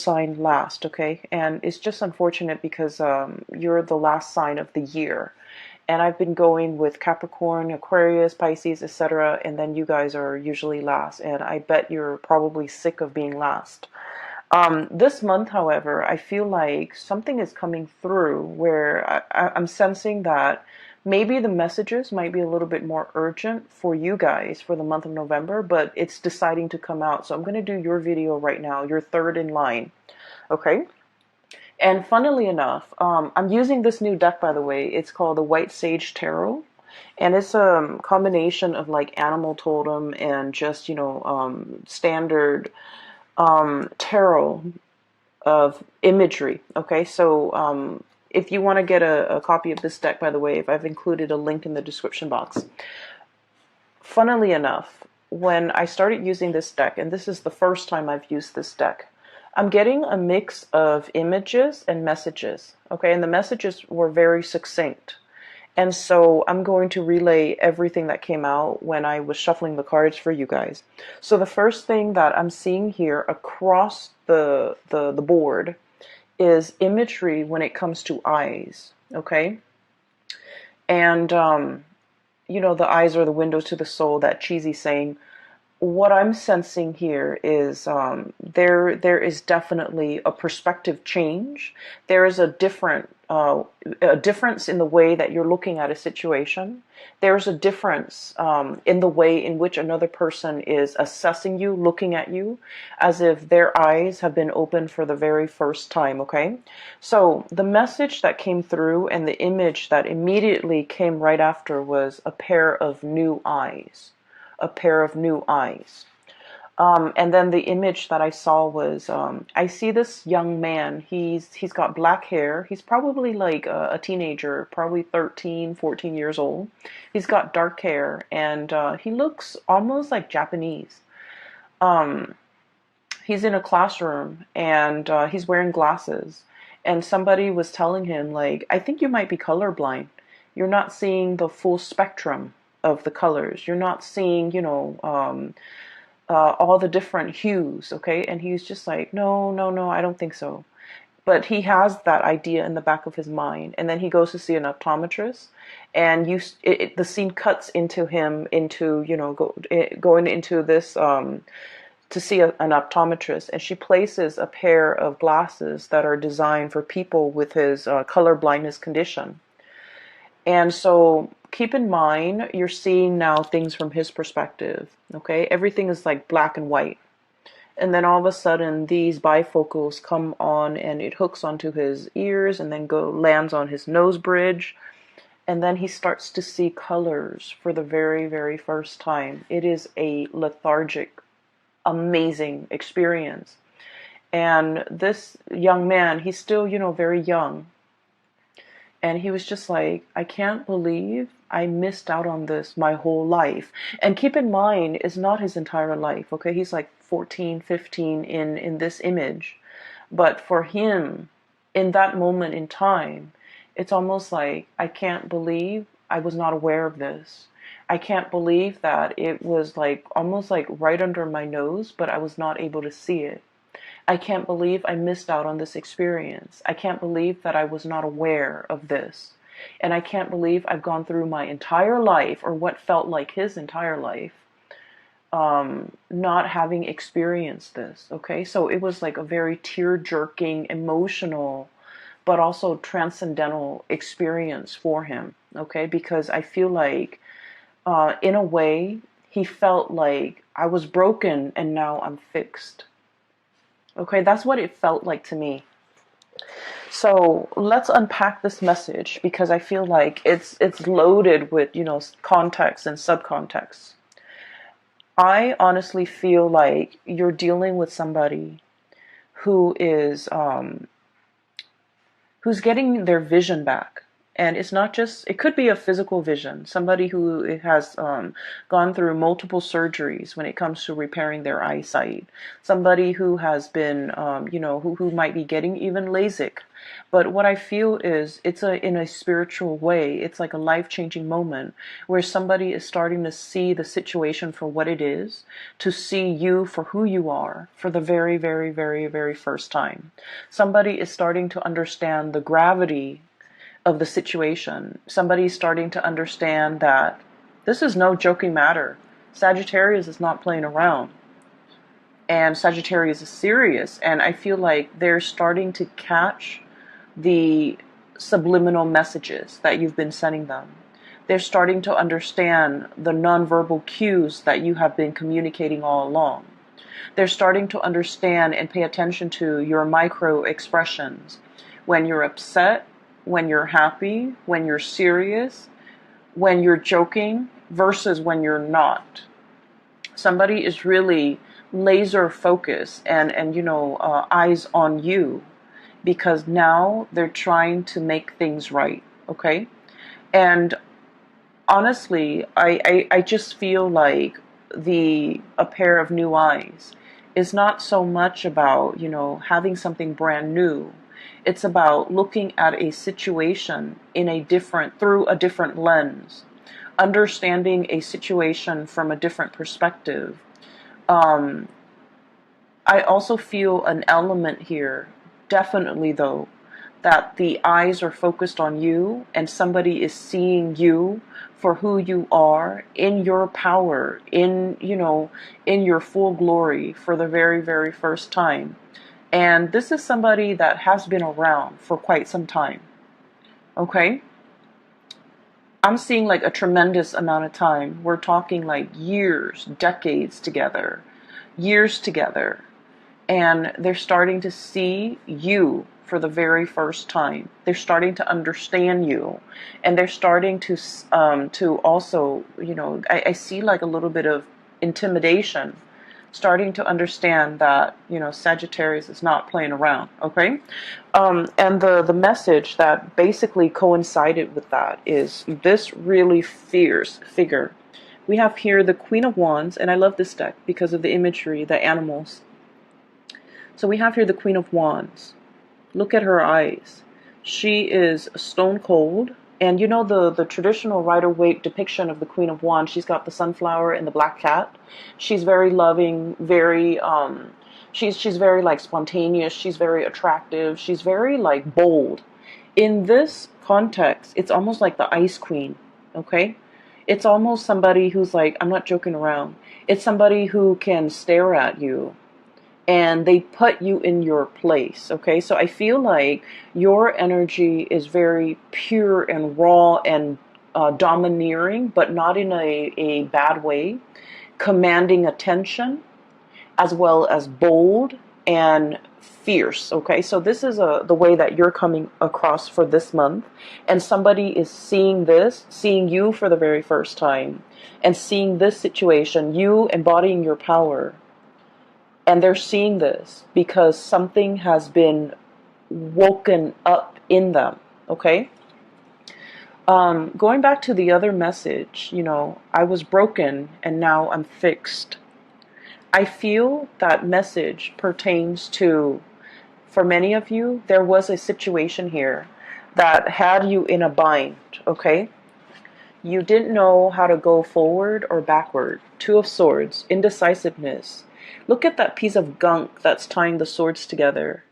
sign last, okay? And it's just unfortunate because you're the last sign of the year. And I've been going with Capricorn, Aquarius, Pisces, etc. And then you guys are usually last. And I bet you're probably sick of being last. This month, however, I feel like something is coming through where I'm sensing that maybe the messages might be a little bit more urgent for you guys for the month of November, but it's deciding to come out. So I'm going to do your video right now. You're third in line. Okay. And funnily enough, I'm using this new deck, by the way. It's called the White Sage Tarot. And it's a combination of like animal totem and just, standard tarot of imagery. Okay, so if you want to get a copy of this deck, by the way, if I've included a link in the description box. Funnily enough, when I started using this deck, and this is the first time I've used this deck, I'm getting a mix of images and messages. Okay, and the messages were very succinct. And so I'm going to relay everything that came out when I was shuffling the cards for you guys. So the first thing that I'm seeing here across the board is imagery when it comes to eyes, okay? And, the eyes are the windows to the soul, that cheesy saying. What I'm sensing here is there is definitely a perspective change. There is a difference in the way that you're looking at a situation. There's a difference in the way in which another person is assessing you, looking at you, as if their eyes have been opened for the very first time, okay? So the message that came through and the image that immediately came right after was a pair of new eyes. A pair of new eyes. And then the image that I saw was, I see this young man. He's got black hair. He's probably like a teenager, probably 13, 14 years old. He's got dark hair, and he looks almost like Japanese. He's in a classroom, and he's wearing glasses. And somebody was telling him, like, I think you might be colorblind. You're not seeing the full spectrum of the colors. You're not seeing, all the different hues, okay? And he's just like, no, no, no, I don't think so. But he has that idea in the back of his mind, and then he goes to see an optometrist, and the scene cuts into him going into this to see an optometrist, and she places a pair of glasses that are designed for people with his color blindness condition. And so keep in mind, you're seeing now things from his perspective, okay? Everything is like black and white. And then all of a sudden, these bifocals come on and it hooks onto his ears and then lands on his nose bridge. And then he starts to see colors for the very, very first time. It is a lethargic, amazing experience. And this young man, he's still, very young. And he was just like, I can't believe I missed out on this my whole life. And keep in mind, it's not his entire life, okay? He's like 14, 15 in this image. But for him, in that moment in time, it's almost like, I can't believe I was not aware of this. I can't believe that it was like almost like right under my nose, but I was not able to see it. I can't believe I missed out on this experience. I can't believe that I was not aware of this. And I can't believe I've gone through my entire life, or what felt like his entire life, not having experienced this. Okay, so it was like a very tear-jerking, emotional, but also transcendental experience for him. Okay, because I feel like, in a way, he felt like I was broken and now I'm fixed. Okay, that's what it felt like to me. So let's unpack this message, because I feel like it's loaded with, context and subcontext. I honestly feel like you're dealing with somebody who is who's getting their vision back, And it's not just, it could be a physical vision, somebody who has gone through multiple surgeries when it comes to repairing their eyesight, somebody who has been, who might be getting even LASIK. But what I feel is it's in a spiritual way. It's like a life-changing moment where somebody is starting to see the situation for what it is, to see you for who you are for the very, very, very, very first time. Somebody is starting to understand the gravity of the situation. Somebody's starting to understand that this is no joking matter. Sagittarius is not playing around. And Sagittarius is serious. And I feel like they're starting to catch the subliminal messages that you've been sending them. They're starting to understand the nonverbal cues that you have been communicating all along. They're starting to understand and pay attention to your micro expressions. When you're upset, when you're happy, when you're serious, when you're joking versus when you're not. Somebody is really laser focused and eyes on you, because now they're trying to make things right, okay? And honestly, I just feel like a pair of new eyes is not so much about, having something brand new. It's about looking at a situation through a different lens, understanding a situation from a different perspective. I also feel an element here, definitely though, that the eyes are focused on you and somebody is seeing you for who you are, in your power, in your full glory for the very, very first time. And this is somebody that has been around for quite some time. Okay? I'm seeing like a tremendous amount of time. We're talking like years, decades together, years together. And they're starting to see you for the very first time. They're starting to understand you. And they're starting to also, I see like a little bit of intimidation, starting to understand that, Sagittarius is not playing around, okay? And the message that basically coincided with that is this really fierce figure. We have here the Queen of Wands, and I love this deck because of the imagery, the animals. So we have here the Queen of Wands. Look at her eyes. She is stone cold. And the traditional Rider-Waite depiction of the Queen of Wands, she's got the sunflower and the black cat. She's very loving, very she's very like spontaneous, she's very attractive, she's very like bold. In this context, it's almost like the Ice Queen, okay? It's almost somebody who's like, I'm not joking around. It's somebody who can stare at you and they put you in your place, okay? So I feel like your energy is very pure and raw and domineering, but not in a bad way, commanding attention, as well as bold and fierce, okay? So this is the way that you're coming across for this month, and somebody is seeing you for the very first time, and seeing this situation, you embodying your power. And they're seeing this because something has been woken up in them, okay? Going back to the other message, I was broken and now I'm fixed. I feel that message pertains to, for many of you, there was a situation here that had you in a bind, okay? You didn't know how to go forward or backward. Two of Swords, indecisiveness. Look at that piece of gunk that's tying the swords together.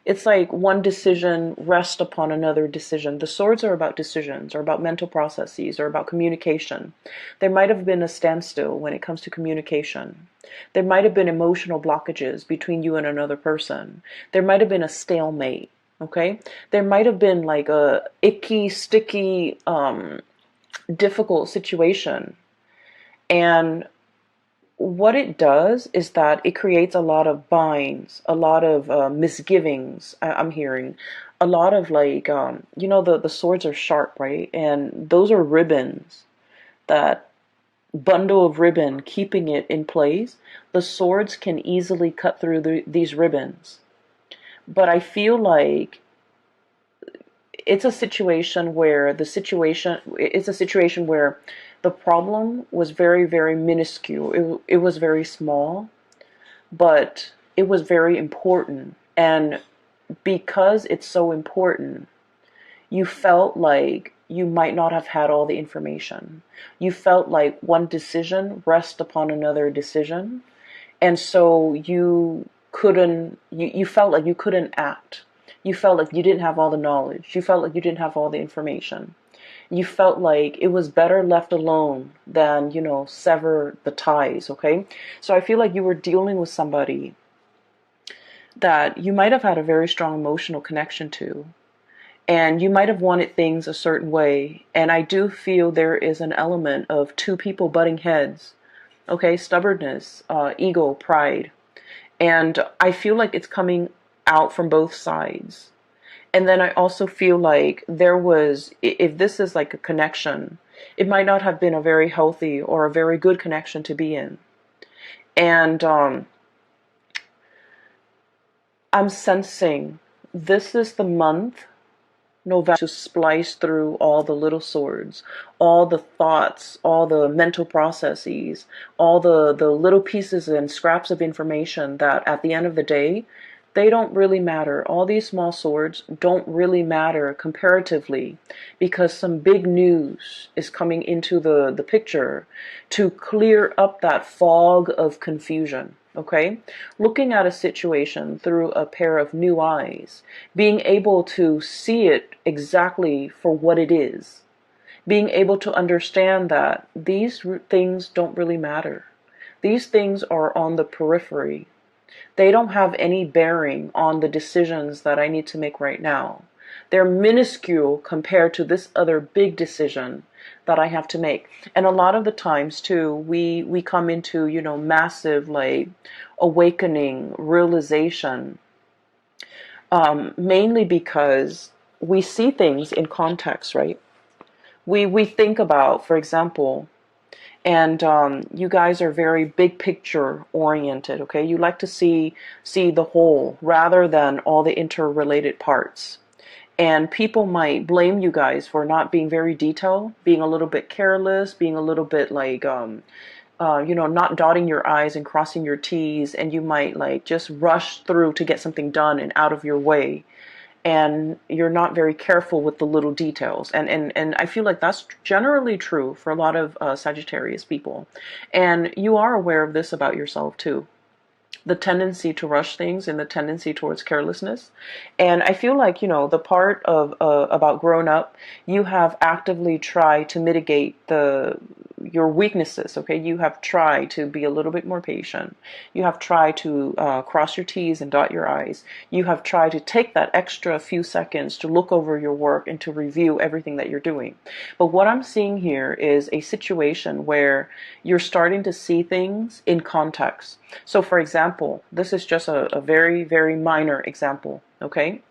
It's like one decision rests upon another decision. The swords are about decisions, or about mental processes, or about communication. There might have been a standstill when it comes to communication. There might have been emotional blockages between you and another person. There might have been a stalemate, okay? There might have been like a icky, sticky, difficult situation. And what it does is that it creates a lot of binds, a lot of misgivings. I'm hearing a lot of like, the swords are sharp, right? And those are ribbons, that bundle of ribbon keeping it in place. The swords can easily cut through these ribbons. But I feel like it's a situation where it's a situation where the problem was very, very minuscule. It was very small, but it was very important. And because it's so important, you felt like you might not have had all the information. You felt like one decision rests upon another decision. And so you felt like you couldn't act. You felt like you didn't have all the knowledge. You felt like you didn't have all the information. You felt like it was better left alone than, sever the ties, okay? So I feel like you were dealing with somebody that you might have had a very strong emotional connection to, and you might have wanted things a certain way. And I do feel there is an element of two people butting heads, okay? Stubbornness, ego, pride. And I feel like it's coming out from both sides. And then I also feel like if this is like a connection, it might not have been a very healthy or a very good connection to be in. And I'm sensing this is the month, November, to splice through all the little swords, all the thoughts, all the mental processes, all the little pieces and scraps of information that at the end of the day, they don't really matter. All these small swords don't really matter comparatively, because some big news is coming into the picture to clear up that fog of confusion. Okay? Looking at a situation through a pair of new eyes, being able to see it exactly for what it is, being able to understand that these things don't really matter. These things are on the periphery. They don't have any bearing on the decisions that I need to make right now. They're minuscule compared to this other big decision that I have to make. And a lot of the times too, we come into, massive like awakening, realization, mainly because we see things in context, right? We think about, for example, and you guys are very big picture oriented, okay? You like to see the whole rather than all the interrelated parts. And people might blame you guys for not being very detailed, being a little bit careless, being a little bit like, not dotting your I's and crossing your T's, and you might like just rush through to get something done and out of your way. And you're not very careful with the little details. And I feel like that's generally true for a lot of Sagittarius people. And you are aware of this about yourself too. The tendency to rush things and the tendency towards carelessness. And I feel like, the part of about grown up, you have actively tried to mitigate your weaknesses, okay? You have tried to be a little bit more patient. You have tried to cross your T's and dot your I's. You have tried to take that extra few seconds to look over your work and to review everything that you're doing. But what I'm seeing here is a situation where you're starting to see things in context. So for example, this is just a very, very minor example, okay?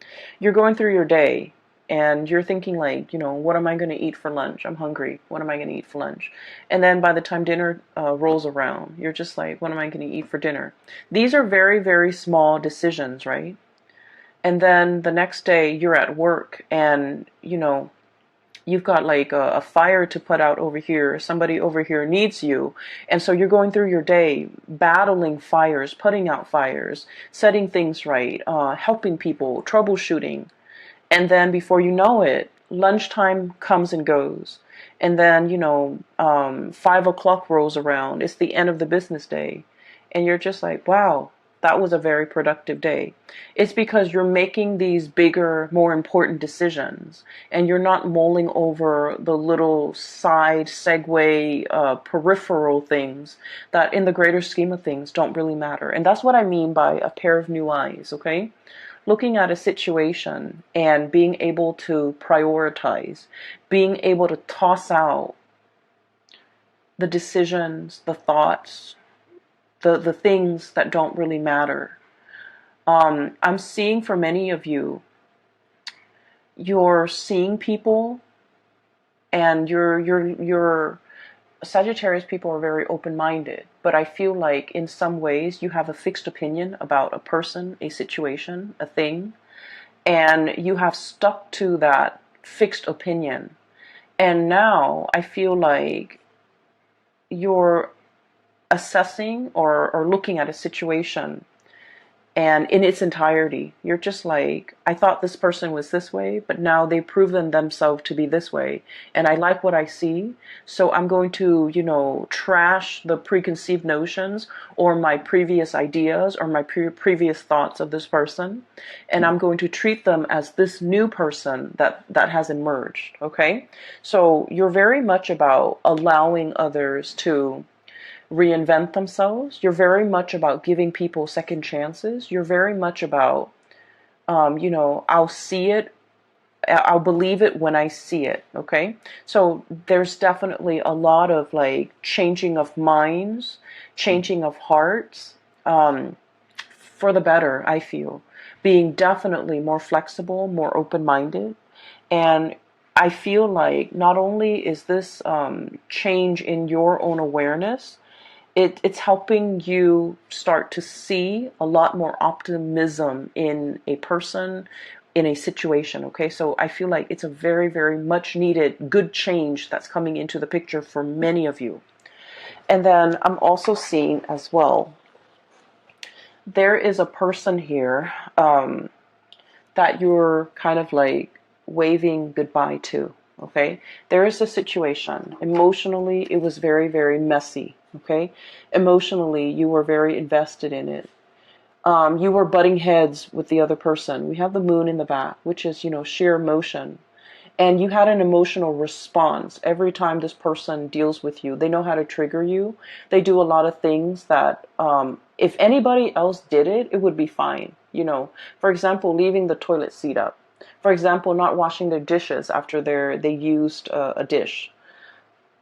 You're going through your day and you're thinking like, what am I going to eat for lunch? I'm hungry. What am I going to eat for lunch? And then by the time dinner rolls around, you're just like, what am I going to eat for dinner? These are very, very small decisions, right? And then the next day you're at work and, you've got like a fire to put out over here. Somebody over here needs you. And so you're going through your day battling fires, putting out fires, setting things right, helping people, troubleshooting. And then before you know it, lunchtime comes and goes. And then, 5 o'clock rolls around. It's the end of the business day. And you're just like, wow, that was a very productive day. It's because you're making these bigger, more important decisions, and you're not mulling over the little side segue, peripheral things that in the greater scheme of things don't really matter. And that's what I mean by a pair of new eyes, okay? Looking at a situation and being able to prioritize, being able to toss out the decisions, the thoughts, the things that don't really matter. I'm seeing for many of you, you're seeing people, and you're Sagittarius people are very open-minded, but I feel like in some ways you have a fixed opinion about a person, a situation, a thing, and you have stuck to that fixed opinion. And now I feel like you're assessing or looking at a situation and in its entirety. You're just like, I thought this person was this way, but now they've proven themselves to be this way. And I like what I see. So I'm going to, trash the preconceived notions or my previous ideas or my previous thoughts of this person. And I'm going to treat them as this new person that has emerged. Okay. So you're very much about allowing others to reinvent themselves. You're very much about giving people second chances. You're very much about, I'll see it, I'll believe it when I see it. Okay. So there's definitely a lot of like changing of minds, changing of hearts, for the better, I feel. Being definitely more flexible, more open-minded. And I feel like not only is this change in your own awareness, it's helping you start to see a lot more optimism in a person, in a situation. Okay, so I feel like it's a very, very much needed good change that's coming into the picture for many of you. And then I'm also seeing as well, there is a person here that you're kind of like waving goodbye to. Okay, there is a situation. Emotionally, it was very, very messy. Okay, emotionally, you were very invested in it. You were butting heads with the other person. We have the moon in the back, which is, sheer emotion. And you had an emotional response every time this person deals with you. They know how to trigger you. They do a lot of things that, if anybody else did it, it would be fine. For example, leaving the toilet seat up. For example, not washing their dishes after they used a dish.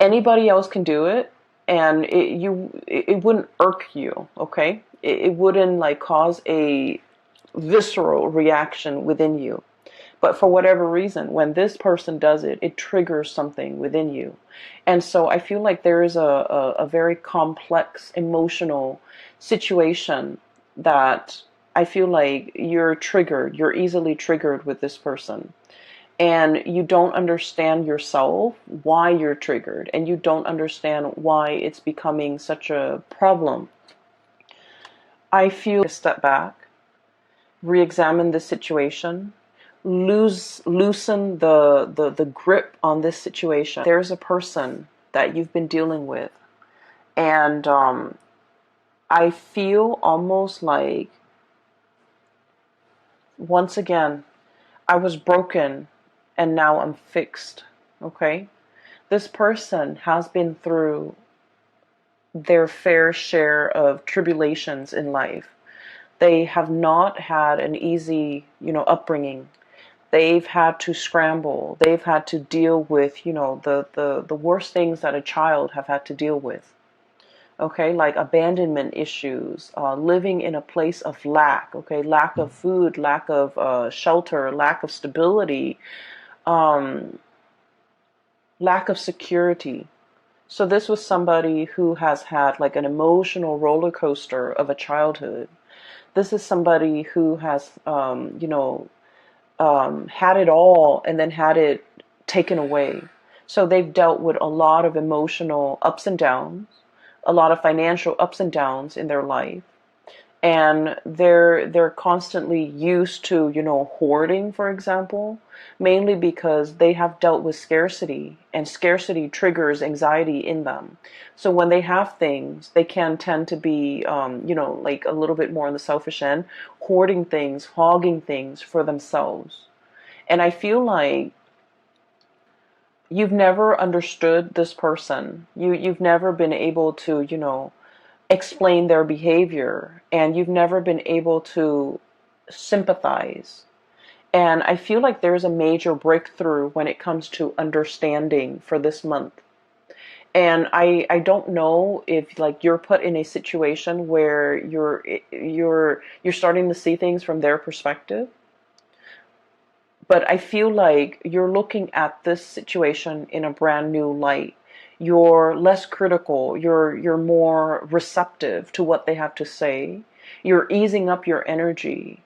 Anybody else can do it, and it wouldn't irk you. Okay, it wouldn't like cause a visceral reaction within you. But for whatever reason, when this person does it, it triggers something within you. And so I feel like there is a very complex emotional situation that I feel like you're easily triggered with this person. And you don't understand yourself why you're triggered, and you don't understand why it's becoming such a problem. I feel a step back, re-examine the situation, loosen the grip on this situation. There's a person that you've been dealing with, and I feel almost like, once again, I was broken and now I'm fixed. Okay, this person has been through their fair share of tribulations in life. They have not had an easy, upbringing. They've had to scramble. They've had to deal with, the worst things that a child have had to deal with. Okay, like abandonment issues, living in a place of lack. Okay, lack of food, lack of shelter, lack of stability, lack of security. So this was somebody who has had like an emotional roller coaster of a childhood. This is somebody who has, had it all and then had it taken away. So they've dealt with a lot of emotional ups and downs, a lot of financial ups and downs in their life. And they're constantly used to, hoarding, for example, mainly because they have dealt with scarcity, and scarcity triggers anxiety in them. So when they have things, they can tend to be, like a little bit more on the selfish end, hoarding things, hogging things for themselves. And I feel like you've never understood this person. You've never been able to, explain their behavior, and you've never been able to sympathize. And I feel like there's a major breakthrough when it comes to understanding for this month. And I don't know if like you're put in a situation where you're starting to see things from their perspective. But I feel like you're looking at this situation in a brand new light. You're less critical. You're more receptive to what they have to say. You're easing up your energy,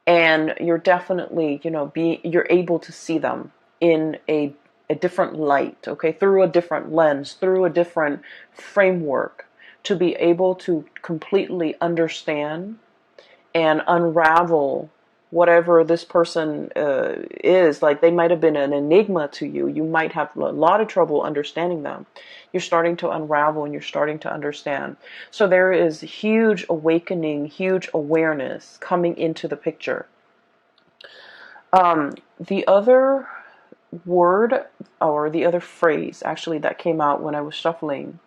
and you're definitely, you're able to see them in a different light, okay, through a different lens, through a different framework, to be able to completely understand and unravel whatever this person is. Like, they might have been an enigma to you. You might have a lot of trouble understanding them. You're starting to unravel and you're starting to understand. So there is huge awakening, huge awareness coming into the picture. The other word, or the other phrase actually, that came out when I was shuffling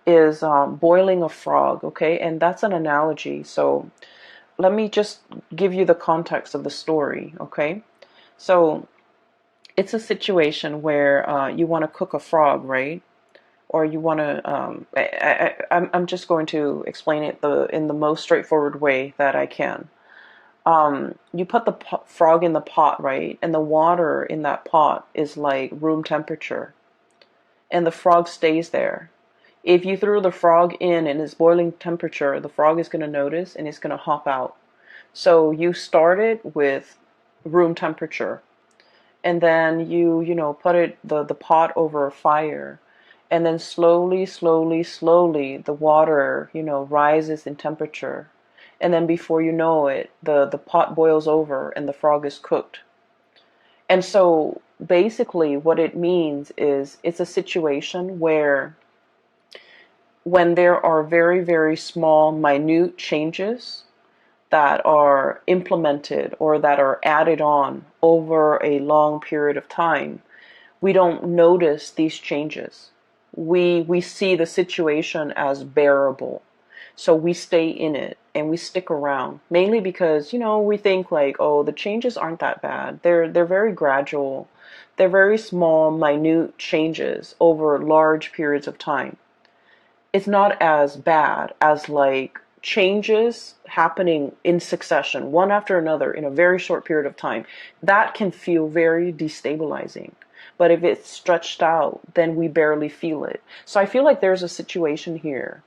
is boiling a frog, okay? And that's an analogy. So let me just give you the context of the story, okay? So it's a situation where you want to cook a frog, right? Or you want to, I'm just going to explain it in the most straightforward way that I can. You put the frog in the pot, right? And the water in that pot is like room temperature. And the frog stays there. If you threw the frog in and it's boiling temperature, the frog is going to notice and it's going to hop out. So you started with room temperature, and then you put the pot over a fire, and then slowly, slowly, slowly the water, rises in temperature. And then before you know it, the pot boils over and the frog is cooked. And so basically what it means is, it's a situation where when there are very, very small, minute changes that are implemented or that are added on over a long period of time, we don't notice these changes. We see the situation as bearable. So we stay in it and we stick around, mainly because, we think like, oh, the changes aren't that bad. They're very gradual. They're very small, minute changes over large periods of time. It's not as bad as like changes happening in succession, one after another, in a very short period of time. That can feel very destabilizing. But if it's stretched out, then we barely feel it. So I feel like there's a situation here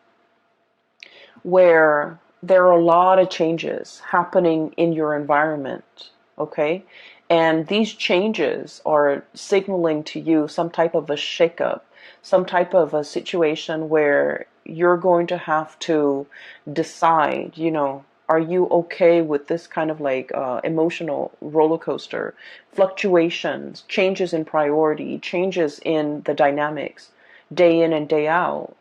where there are a lot of changes happening in your environment, okay? And these changes are signaling to you some type of a shakeup, some type of a situation where you're going to have to decide, are you okay with this kind of like emotional roller coaster, fluctuations, changes in priority, changes in the dynamics, day in and day out?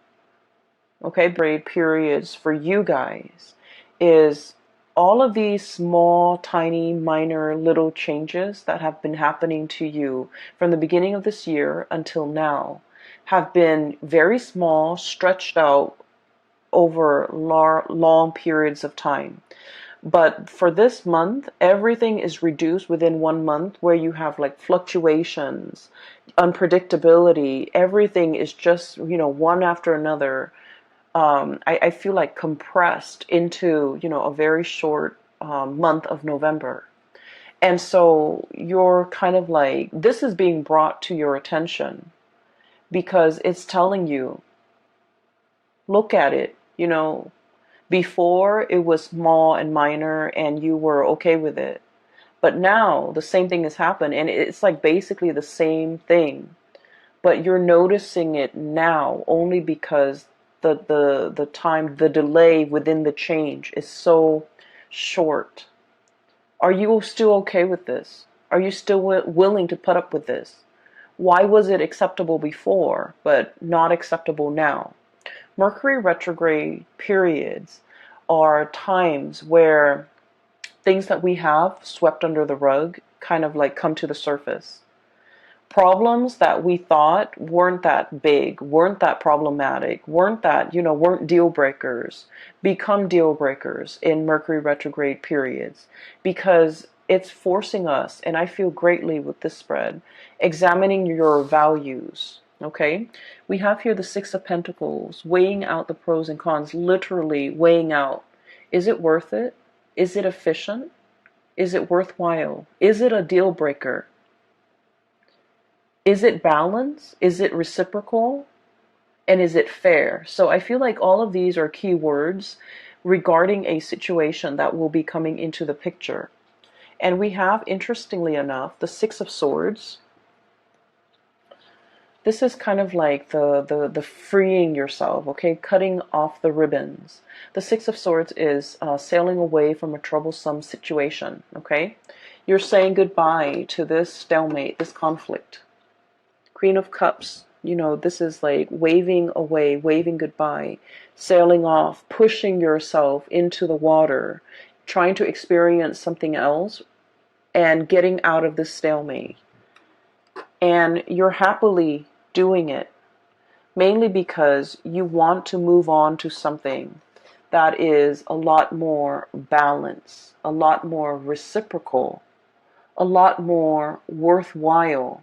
Okay, braid periods for you guys is all of these small, tiny, minor, little changes that have been happening to you from the beginning of this year until now have been very small, stretched out over long periods of time. But for this month, everything is reduced within 1 month, where you have like fluctuations, unpredictability. Everything is just, one after another. I feel like compressed into, a very short month of November. And so you're kind of like, this is being brought to your attention because it's telling you, look at it, before it was small and minor and you were okay with it. But now the same thing has happened and it's like basically the same thing. But you're noticing it now only because the time, the delay within the change is so short. Are you still okay with this? Are you still willing to put up with this? Why was it acceptable before, but not acceptable now? Mercury retrograde periods are times where things that we have swept under the rug kind of like come to the surface. Problems that we thought weren't that big, weren't that problematic, weren't deal breakers, become deal breakers in Mercury retrograde periods, because it's forcing us, and I feel greatly with this spread, examining your values. Okay, we have here the Six of Pentacles, weighing out the pros and cons, literally weighing out. Is it worth it? Is it efficient? Is it worthwhile? Is it a deal breaker? Is it balanced? Is it reciprocal? And is it fair? So I feel like all of these are key words regarding a situation that will be coming into the picture. And we have, interestingly enough, the Six of Swords, This is kind of like the freeing yourself, okay? Cutting off the ribbons. The Six of Swords is sailing away from a troublesome situation, okay? You're saying goodbye to this stalemate, this conflict. Queen of Cups, this is like waving away, waving goodbye, sailing off, pushing yourself into the water, trying to experience something else, and getting out of this stalemate. And you're happily doing it, mainly because you want to move on to something that is a lot more balanced, a lot more reciprocal, a lot more worthwhile.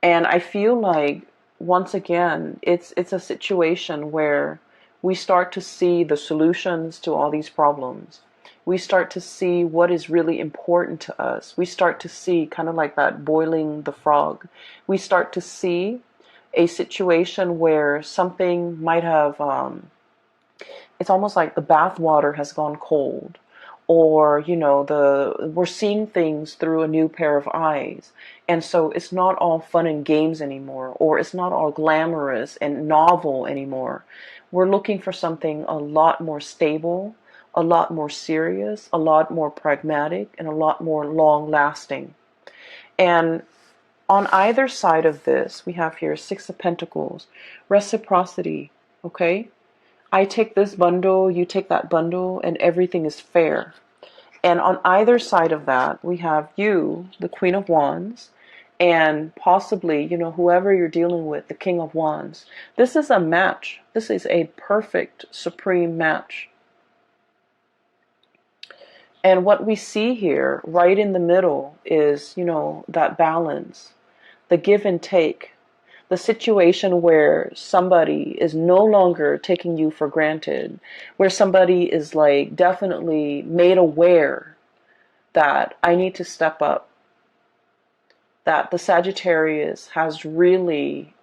And I feel like, once again, it's a situation where we start to see the solutions to all these problems. We start to see what is really important to us. We start to see, kind of like that boiling the frog. We start to see a situation where something might have, it's almost like the bath water has gone cold, or we're seeing things through a new pair of eyes, and so it's not all fun and games anymore, or it's not all glamorous and novel anymore. We're looking for something a lot more stable, a lot more serious, a lot more pragmatic, and a lot more long lasting. And on either side of this, we have here Six of Pentacles, reciprocity, okay? I take this bundle, you take that bundle, and everything is fair. And on either side of that, we have you, the Queen of Wands, and possibly, whoever you're dealing with, the King of Wands. This is a match. This is a perfect, supreme match. And what we see here, right in the middle, is, that balance, the give and take, the situation where somebody is no longer taking you for granted, where somebody is like definitely made aware that I need to step up, that the Sagittarius has really,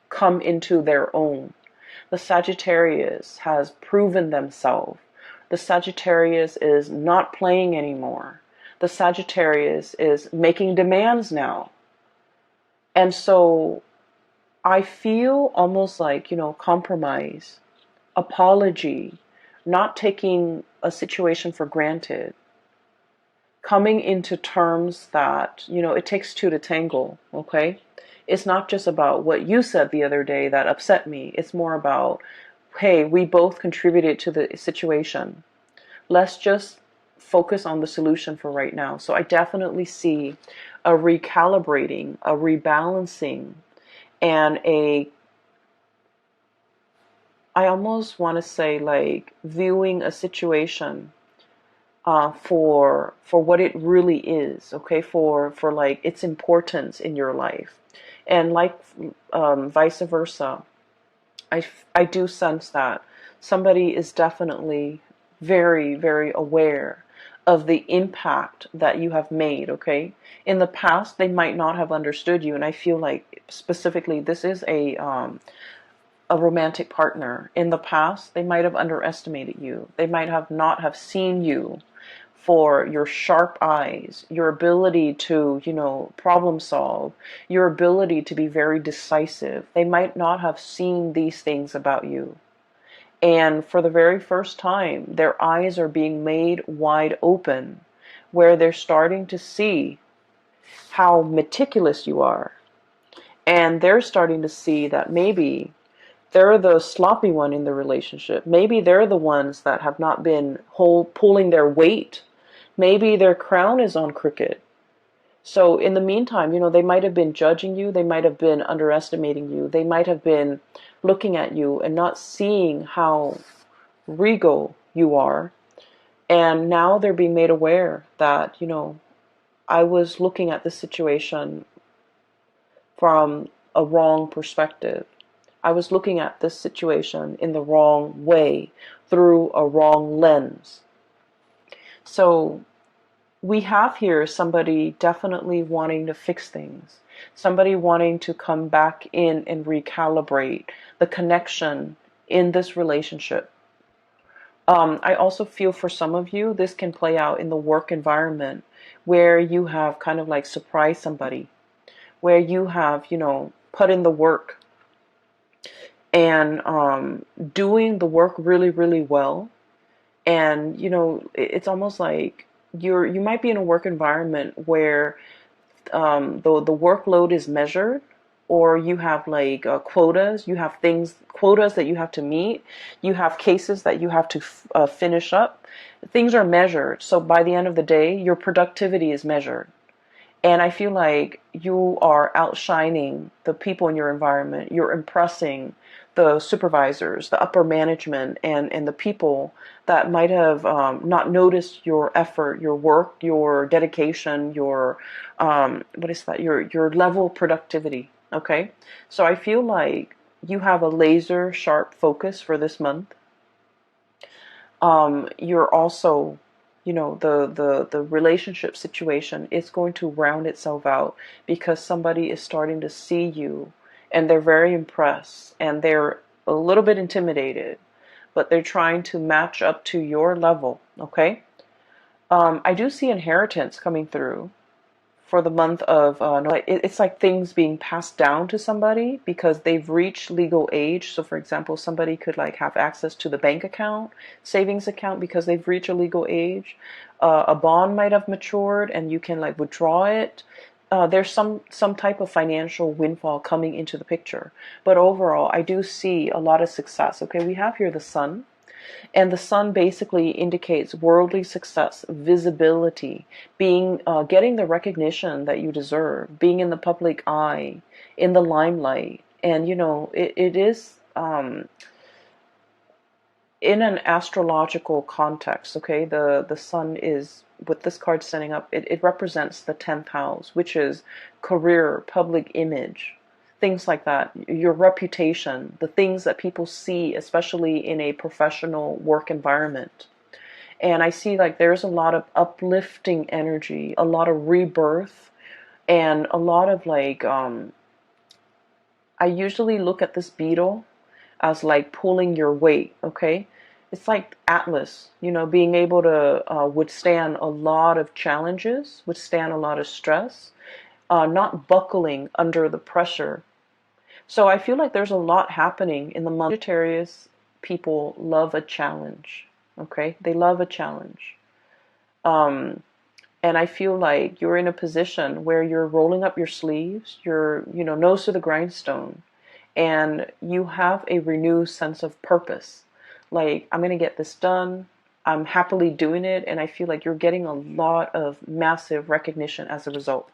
come into their own. The Sagittarius has proven themselves. The Sagittarius is not playing anymore. The Sagittarius is making demands now. And so I feel almost like, compromise, apology, not taking a situation for granted, coming into terms that, it takes two to tangle, okay? It's not just about what you said the other day that upset me. It's more about, hey, we both contributed to the situation. Let's just focus on the solution for right now. So I definitely see a recalibrating, a rebalancing, and I almost want to say like viewing a situation for what it really is, okay, for like its importance in your life, and like vice versa. I do sense that somebody is definitely very, very aware of the impact that you have made, okay? In the past, they might not have understood you, and I feel like specifically this is a romantic partner. In the past, they might have underestimated you. They might have not have seen you for your sharp eyes, your ability to, problem solve, your ability to be very decisive. They might not have seen these things about you. And for the very first time, their eyes are being made wide open, where they're starting to see how meticulous you are. And they're starting to see that maybe they're the sloppy one in the relationship. Maybe they're the ones that have not been pulling their weight. Maybe their crown is on crooked. So in the meantime, they might have been judging you. They might have been underestimating you. They might have been looking at you and not seeing how regal you are. And now they're being made aware that, I was looking at the situation from a wrong perspective. I was looking at this situation in the wrong way, through a wrong lens. So we have here somebody definitely wanting to fix things, somebody wanting to come back in and recalibrate the connection in this relationship. I also feel for some of you, this can play out in the work environment where you have kind of like surprised somebody, where you have, put in the work and doing the work really, really well. And, it's almost like you might be in a work environment where the workload is measured, or you have like quotas. You have quotas that you have to meet. You have cases that you have to finish up. Things are measured. So by the end of the day, your productivity is measured. And I feel like you are outshining the people in your environment. You're impressing the supervisors, the upper management, and the people that might have not noticed your effort, your work, your dedication, your what is that? Your level of productivity. Okay, so I feel like you have a laser sharp focus for this month. You're also, the relationship situation is going to round itself out because somebody is starting to see you and they're very impressed and they're a little bit intimidated, but they're trying to match up to your level. Okay. I do see inheritance coming through for the month of it's like things being passed down to somebody because they've reached legal age. So for example, somebody could like have access to the bank account, savings account, because they've reached a legal age. A bond might have matured and you can like withdraw it. There's some type of financial windfall coming into the picture, but overall I do see a lot of success. Okay, we have here the sun. And the sun basically indicates worldly success, visibility, getting the recognition that you deserve, being in the public eye, in the limelight. And, it is in an astrological context, okay? The sun is, with this card standing up, it represents the 10th house, which is career, public image, things like that, your reputation, the things that people see, especially in a professional work environment. And I see like there's a lot of uplifting energy, a lot of rebirth, and a lot of like, I usually look at this beetle as like pulling your weight, okay? It's like Atlas, being able to withstand a lot of challenges, withstand a lot of stress, not buckling under the pressure. So I feel like there's a lot happening in the month. Sagittarius people love a challenge, okay? They love a challenge. Um, and I feel like you're in a position where you're rolling up your sleeves, you're, nose to the grindstone, and you have a renewed sense of purpose. Like, I'm going to get this done. I'm happily doing it. And I feel like you're getting a lot of massive recognition as a result.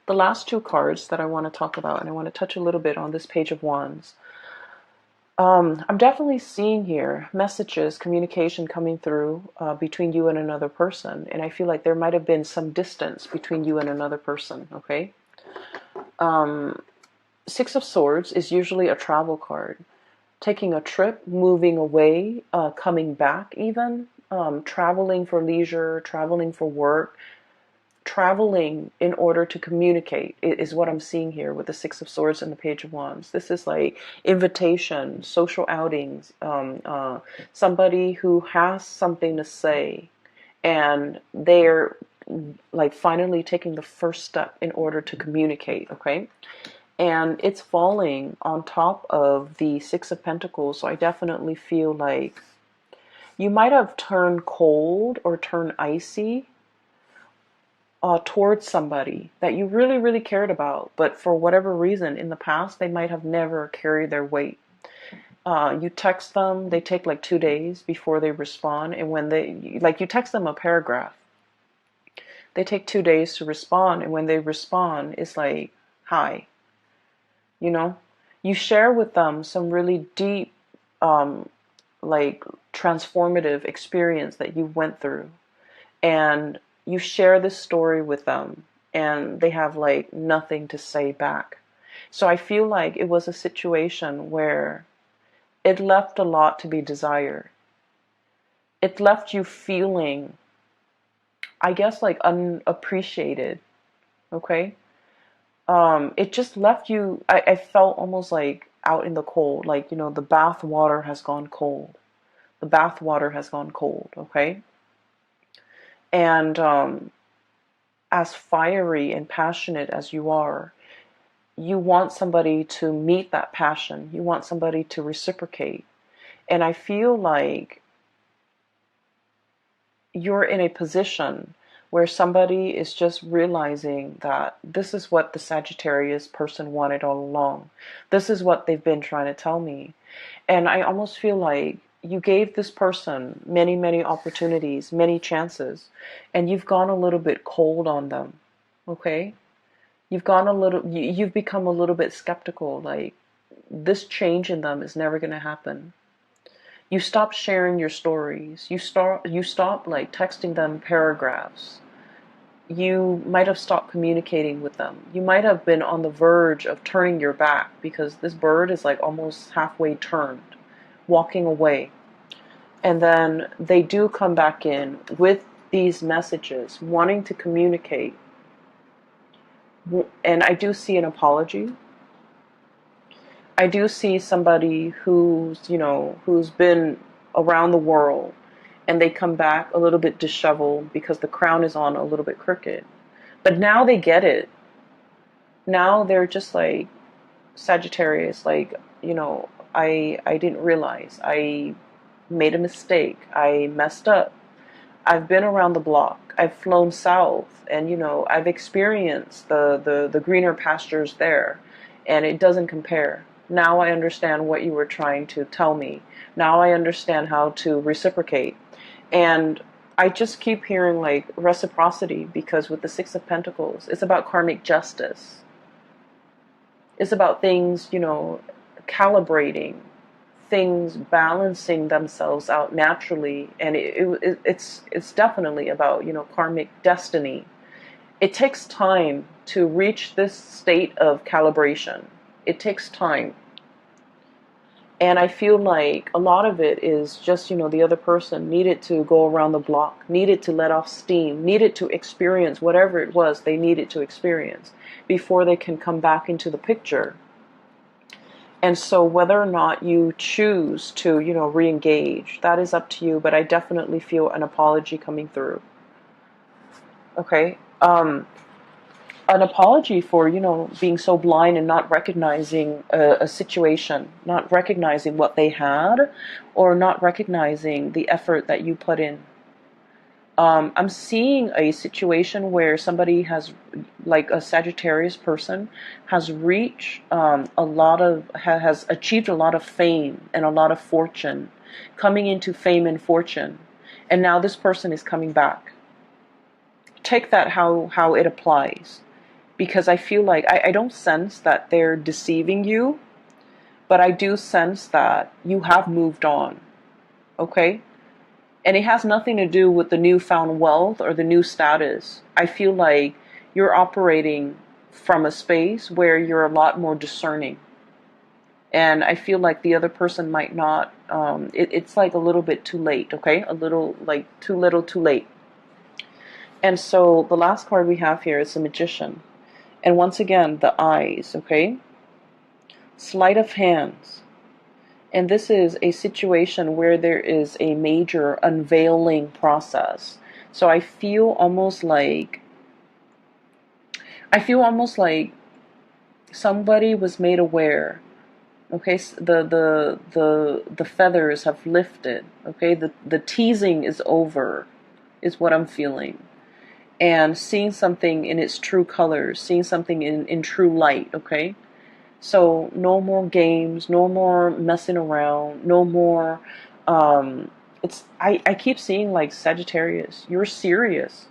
The last two cards that I want to talk about, and I want to touch a little bit on this Page of Wands. I'm definitely seeing here messages, communication coming through between you and another person. And I feel like there might have been some distance between you and another person, okay? Six of Swords is usually a travel card. Taking a trip, moving away, coming back even, traveling for leisure, traveling for work, traveling in order to communicate is what I'm seeing here with the Six of Swords and the Page of Wands. This is like invitation, social outings, somebody who has something to say and they're like finally taking the first step in order to communicate, okay? And it's falling on top of the Six of Pentacles, so I definitely feel like you might have turned cold or turned icy towards somebody that you really, really cared about, but for whatever reason in the past, they might have never carried their weight. You text them, they take like 2 days before they respond, and when you text them a paragraph, they take 2 days to respond, and when they respond, it's like, hi. You share with them some really deep, like transformative experience that you went through, and you share this story with them, and they have like nothing to say back. So I feel like it was a situation where it left a lot to be desired. It left you feeling, I guess, like unappreciated, okay? It just left you, I felt almost like out in the cold, like, the bath water has gone cold. The bath water has gone cold, okay? And as fiery and passionate as you are, you want somebody to meet that passion. You want somebody to reciprocate. And I feel like you're in a position where somebody is just realizing that this is what the Sagittarius person wanted all along. This is what they've been trying to tell me. And I almost feel like you gave this person many, many opportunities, many chances, and you've gone a little bit cold on them. Okay? You've become a little bit skeptical, like this change in them is never going to happen. You stop sharing your stories. You stop like texting them paragraphs. You might have stopped communicating with them. You might have been on the verge of turning your back because this bird is like almost halfway turned, walking away. And then they do come back in with these messages, wanting to communicate. And I do see an apology. I do see somebody who's been around the world and they come back a little bit disheveled because the crown is on a little bit crooked. But now they get it. Now they're just like Sagittarius, like, I didn't realize. I made a mistake. I messed up. I've been around the block. I've flown south and I've experienced the greener pastures there, and it doesn't compare. Now I understand what you were trying to tell me. Now I understand how to reciprocate. And I just keep hearing like reciprocity because with the Six of Pentacles, it's about karmic justice. It's about things, calibrating, things balancing themselves out naturally. And it's definitely about, karmic destiny. It takes time to reach this state of calibration. It takes time. And I feel like a lot of it is just, the other person needed to go around the block, needed to let off steam, needed to experience whatever it was they needed to experience before they can come back into the picture. And so whether or not you choose to, re-engage, that is up to you. But I definitely feel an apology coming through. Okay? An apology for, being so blind and not recognizing a situation, not recognizing what they had, or not recognizing the effort that you put in. I'm seeing a situation where somebody has, like a Sagittarius person, has reached has achieved a lot of fame and a lot of fortune, coming into fame and fortune, and now this person is coming back. Take that how it applies. Because I feel like I don't sense that they're deceiving you, but I do sense that you have moved on, okay? And it has nothing to do with the newfound wealth or the new status. I feel like you're operating from a space where you're a lot more discerning. And I feel like the other person might not, it's like a little bit too late, okay? A little, like too little too late. And so the last card we have here is the Magician. And once again, the eyes, okay? Sleight of hands. And this is a situation where there is a major unveiling process. So I feel almost like somebody was made aware. Okay, the feathers have lifted. Okay, the teasing is over, is what I'm feeling. And seeing something in its true colors, seeing something in true light, okay? So no more games, no more messing around, no more, I keep seeing like Sagittarius, you're serious.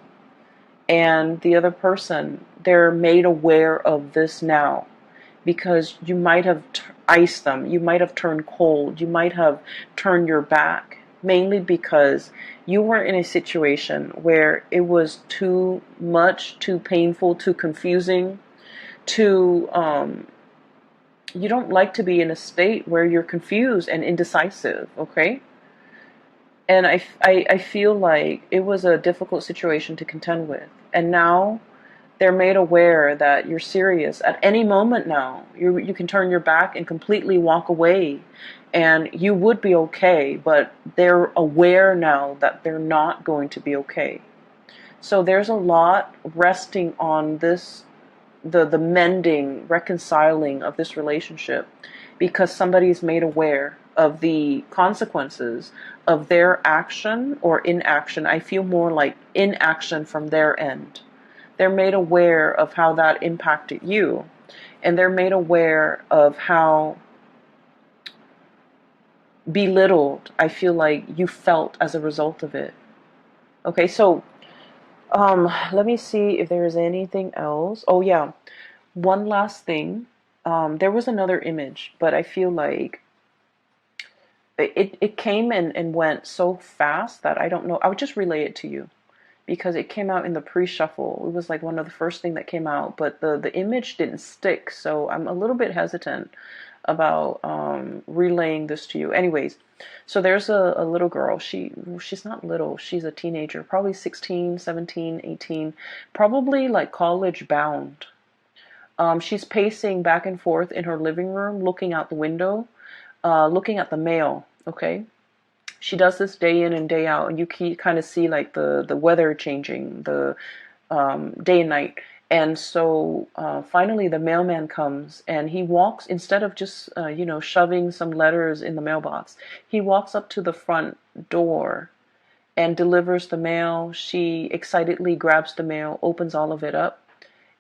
And the other person, they're made aware of this now. Because you might have iced them, you might have turned cold, you might have turned your back. Mainly because you were in a situation where it was too much, too painful, too confusing, too, you don't like to be in a state where you're confused and indecisive, okay? And I feel like it was a difficult situation to contend with. And now they're made aware that you're serious. At any moment now, you can turn your back and completely walk away. And you would be okay, but they're aware now that they're not going to be okay. So there's a lot resting on this the mending, reconciling of this relationship, because somebody's made aware of the consequences of their action or inaction. I feel more like inaction from their end. They're made aware of how that impacted you, and they're made aware of how belittled I feel like you felt as a result of it. Okay, so let me see if there is anything else. Oh yeah, one last thing. There was another image, but I feel like it came and went so fast that I don't know. I would just relay it to you because it came out in the pre-shuffle. It was like one of the first thing that came out, but the image didn't stick, so I'm a little bit hesitant about relaying this to you. Anyways, so there's a little girl. She's not little. She's a teenager, probably 16, 17, 18, probably like college bound. She's pacing back and forth in her living room, looking out the window, looking at the mail. Okay, she does this day in and day out, and you kind of see like the weather changing, the day and night. And so finally the mailman comes, and he walks, instead of just shoving some letters in the mailbox, he walks up to the front door and delivers the mail. She excitedly grabs the mail, opens all of it up,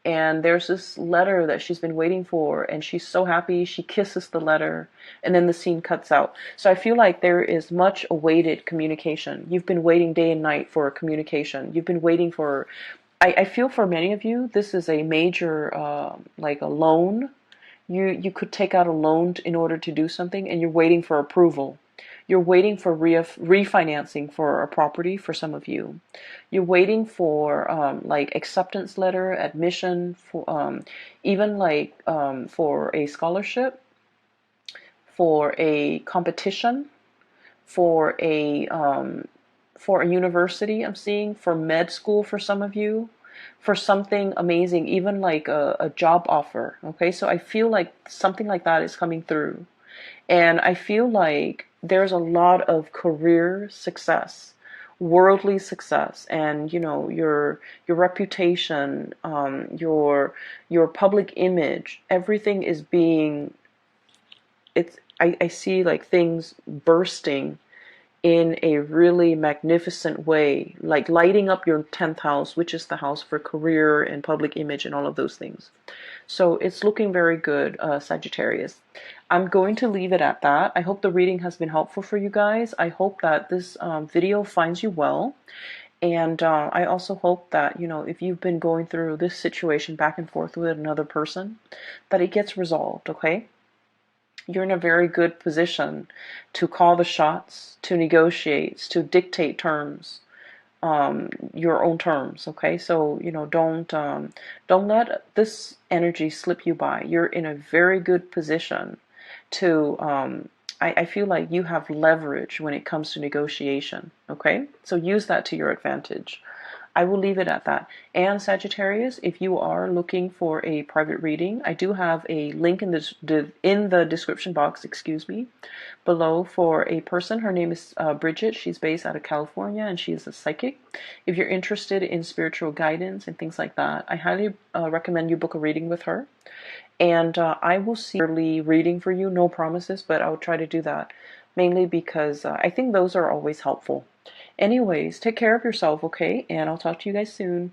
and there's this letter that she's been waiting for, and she's so happy. She kisses the letter, and then the scene cuts out. So I feel like there is much awaited communication. You've been waiting day and night for communication. You've been waiting for, I feel for many of you, this is a major, like a loan. You could take out a loan in order to do something, and you're waiting for approval. You're waiting for refinancing for a property for some of you. You're waiting for like acceptance letter, admission, for even like for a scholarship, for a competition, for a university. I'm seeing for med school for some of you, for something amazing, even like a job offer. Okay, so I feel like something like that is coming through. And I feel like there's a lot of career success, worldly success, and your reputation, your public image, everything is being, I see like things bursting in a really magnificent way, like lighting up your 10th house, which is the house for career and public image and all of those things. So it's looking very good, Sagittarius. I'm going to leave it at that. I hope the reading has been helpful for you guys. I hope that this video finds you well. And I also hope that, if you've been going through this situation back and forth with another person, that it gets resolved, okay? You're in a very good position to call the shots, to negotiate, to dictate terms, your own terms. Okay, so don't let this energy slip you by. You're in a very good position to. I feel like you have leverage when it comes to negotiation. Okay, so use that to your advantage. I will leave it at that. And Sagittarius, if you are looking for a private reading, I do have a link in the description box, below for a person. Her name is Bridget. She's based out of California, and she is a psychic. If you're interested in spiritual guidance and things like that, I highly recommend you book a reading with her. And I will see early reading for you. No promises, but I'll try to do that, mainly because I think those are always helpful. Anyways, take care of yourself, okay? And I'll talk to you guys soon.